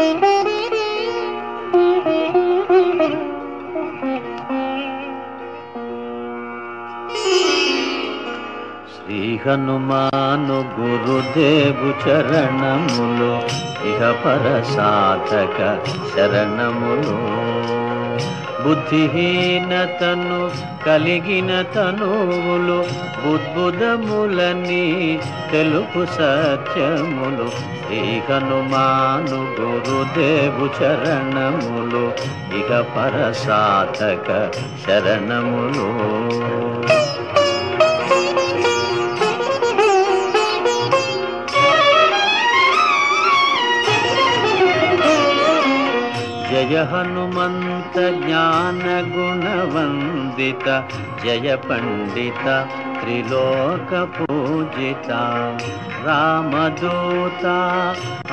శ్రీ హనుమాను గురుదేవు చరణములు ఇహ పర సాధక శరణములు. బుద్ధిహీనతను కలిగిన తనువులు బుద్బుదములని తెలుపు సత్యములు. శ్రీ హనుమాను గురుదేవు చరణములు ఇహ పర సాధక శరణములు. జయ హనుమంత జ్ఞాన గుణవందిత జయ పండిత త్రిలోక పూజిత. రామదూత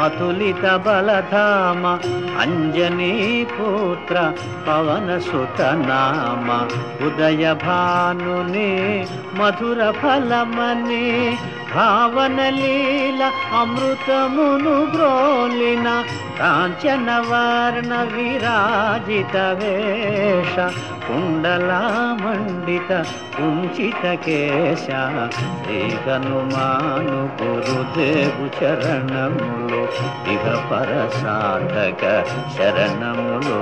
అతులిత బలధామ అంజనీ పుత్ర పవన సుత నామ. ఉదయ భానుని మధుర ఫలమని భావన లీల అమృతమును బ్రోలిన. కాంచన వర్ణ విరాజిత వేష కుండలామండిత కుంచిత కేశ. శ్రీ హనుమాను గురుదేవు చరణములు ఇహ పర సాధక శరణములు.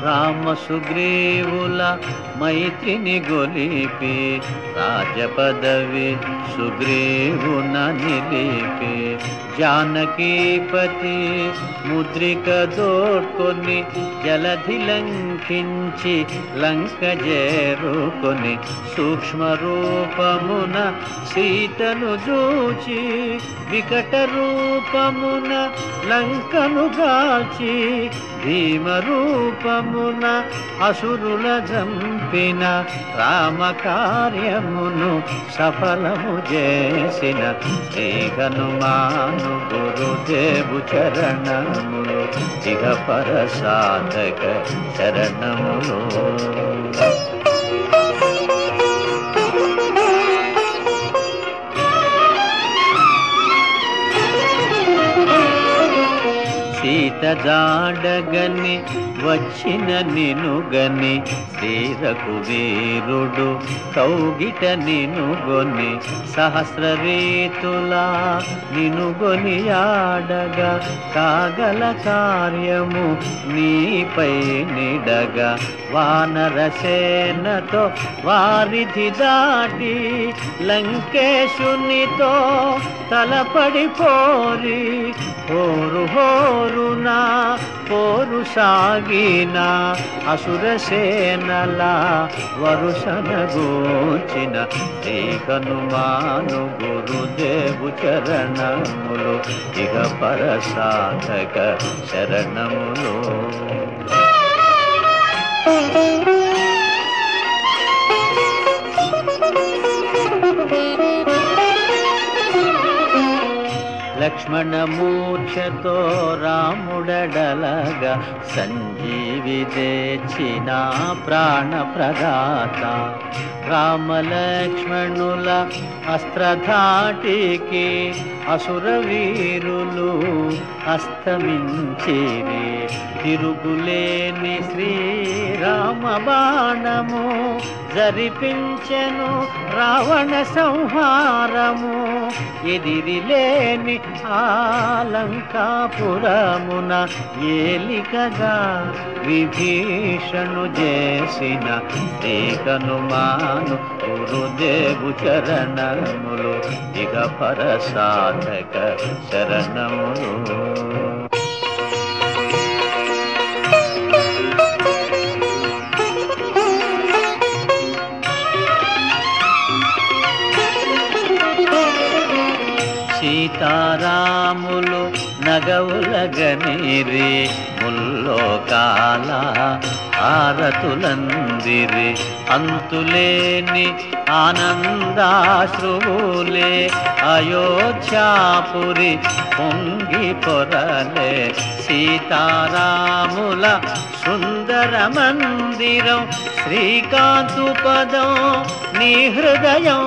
రామ సుగ్రీవుల మైత్రిని గొలిపి రాజపదవి సుగ్రీవున నిలిపి. జానకీపతి ముద్రిక దోడ్కొని జలధి లంఘించి లంక చేరుకొని. సూక్ష్మ రూపమున సీతను చూచి వికట రూపమున లంకను గాల్చి. భీమ రూపమున అసురుల జంపిన రామ కార్యమును సఫలము చేసిన. శ్రీ హనుమాను గురుదేవు చరణములు ఇహ పర సాధక శరణములు. సీత జాడగని వచ్చిన నినుగని. శ్రీ రఘువీరుడు కౌగిట నినుగొని. సహస్ర రీతులా నినుగొని ఆడగా. కాగల కార్యము నీపై నిడగా. వానర సేనతో వారిధి దాటి లంకేశునితో తలపడి పోరి. హోరు హోరునా పోరు సాగిన అసుర సేనల వరుసన గోచిన. శ్రీ హనుమాను గురుదేవు చరణములు ఇహ పర సాధక శరణములు. లక్ష్మణ మూర్ఛతో రాముడడలగా. సంజీవి తెచ్చిన ప్రాణ ప్రదాత. రామ లక్ష్మణుల అస్త్రధాటికి అసుర వీరులు అస్తమించిరి. తిరుగులేని శ్రీరామ బాణము జరిపించెను రావణ సంహారము. ఎదిరిలేని ఆలంకాపురమున ఏలికగా విభీషణు చేసిన. శ్రీ హనుమాను గురుదేవు చరణములు ఇహ పర సాధక శరణములు. సీతారాములు నగవులగనిరి ముల్లోకాల హారతులందిరి అంతులేని ఆనందాశ్రువులే అయోధ్యాపురి పొంగి పొరలే సీతారాముల సుందర మందిరం శ్రీకాంతు పదం నీ హృదయం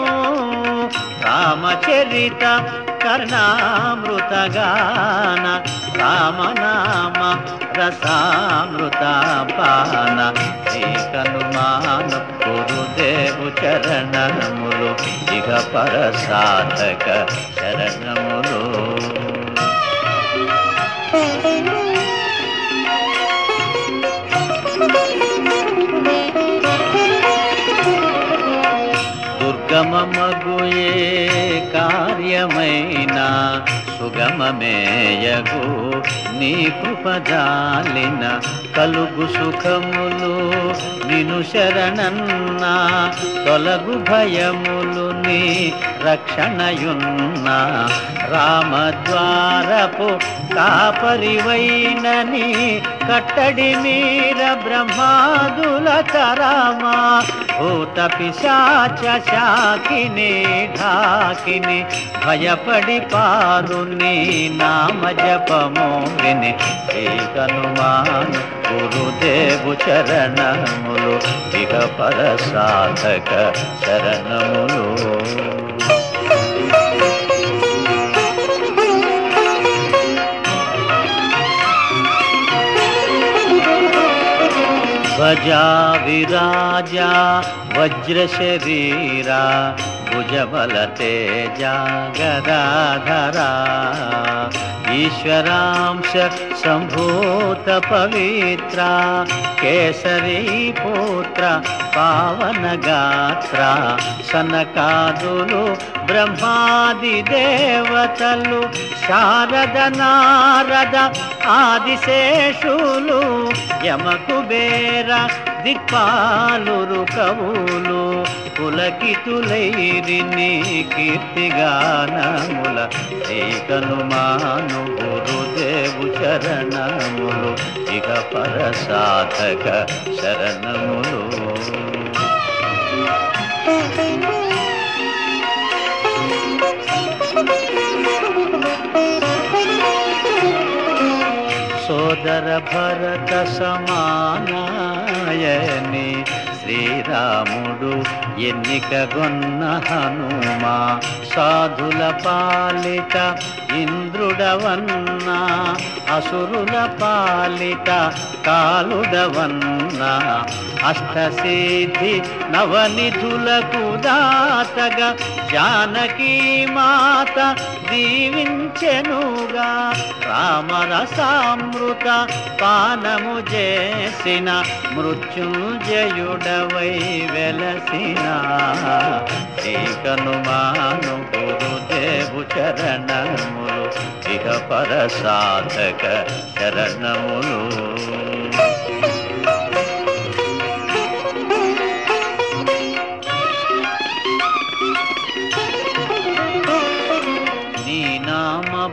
రామచరిత కర్ణామృతగాన రామనామ రసామృత పాన శ్రీకనుమాను గురుదేవు చరణములు ఇహ పరసాధక శరణములు. దుర్గమమగుయే కార్యమైనా సుగమమేయగు నీ కృపజాలిన కలుగు సుఖములు నిను శరణన్నా తొలగు భయములు నీ రక్షణయున్నా రామద్వారపు కాపరివైనని కట్టడి మీర బ్రహ్మాదుల తరామా భూత పిశాచ శాకిని ఢాకిని భయపడి పారు నీ నామ జపము విని శ్రీకనుమాను గురుదేవు చరణములు ఇహ పరసాధక శరణములు. ధ్వజా విరాజా వజ్ర శరీరా భుజబల తేజ గదాధరా ఈశ్వరాంశ సంభూత పవిత్ర కేసరీ పుత్ర పావన గాత్ర సనకాదులు బ్రహ్మాది దేవతలు శారద నారద ఆదిశేషులు యమకుబేర దిక్పాలురు కవులు పులకితులైరి నీ కీర్తిగానముల శ్రీకనుమాను గురుదేవు చరణములు ఇహ పరసాధక శరణములు. సోదర భరత సమానాయని శ్రీరాముడు ఎన్నికగొన్న హనుమా సాధుల పాలిత ఇంద్రుడవన్నా అసురుల పాలిత కాలుడవన్నా అష్టసిద్ధి నవనిధులకు దాతగా జానకీ మాత దీవించెనుగా రామరసామృత పానము చేసిన మృత్యుంజయుడవై వెలసిన శ్రీకనుమాను గురుదేవు చరణములు ఇహ పరసాధక శరణములు.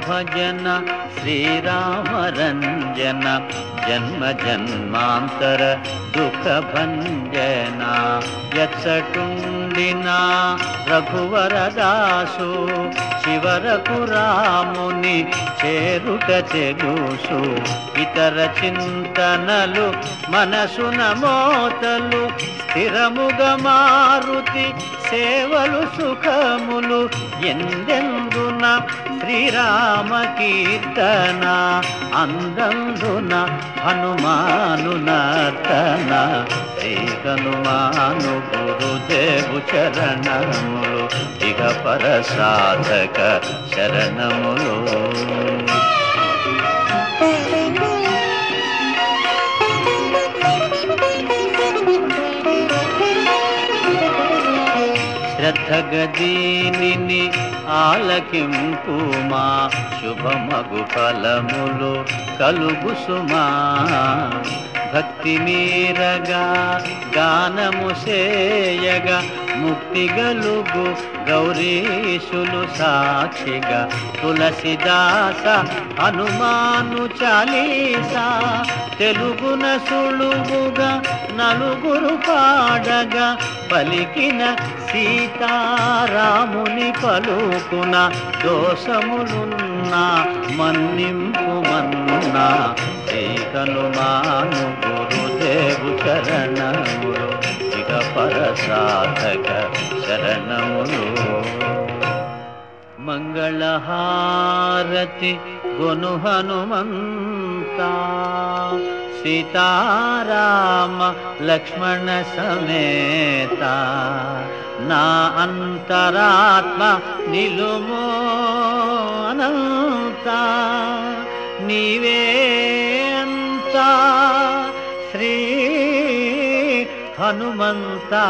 భజన శ్రీరామరంజన జన్మ జన్మాంతర దుఃఖ భంజన యచ్చటుండినా రఘువరదాసు చివరకు రాముని చేరుట తెలుసు ఇతర చింతనలు మనసున మోతలు స్థిరముగా మారుతి సేవలు సుఖములు ఎందెందున శ్రీరామ కీర్తన అందందున హనుమాను నర్తన శ్రీకనుమాను గురుదేవు చరణములు ఇహ పరసాధక శరణములు. శ్రద్ధగదీనిని ఆలకింపుమా శుభమగు ఫలములు కలుగు సుమా భక్తి మీరగా గానము సేయగా ముక్తి గలుగు గౌరీశులు సాక్షిగా తులసిదాస హనుమాను చాలీసా తెలుగున సులువుగా నలుగురు పాడగా పలికిన సీతారాముని పలుకున దోషములున్నా మన్నింపుమన్నా శ్రీ హనుమాను గురుదేవు చరణములు ఇక పరసాధక శరణములు. మంగళహారతి గొను హనుమంతా సీతారామ లక్ష్మణ సమేత నా అంతరాత్మ నిలుమో అనంత నీవే అంతా శ్రీ హనుమంతా.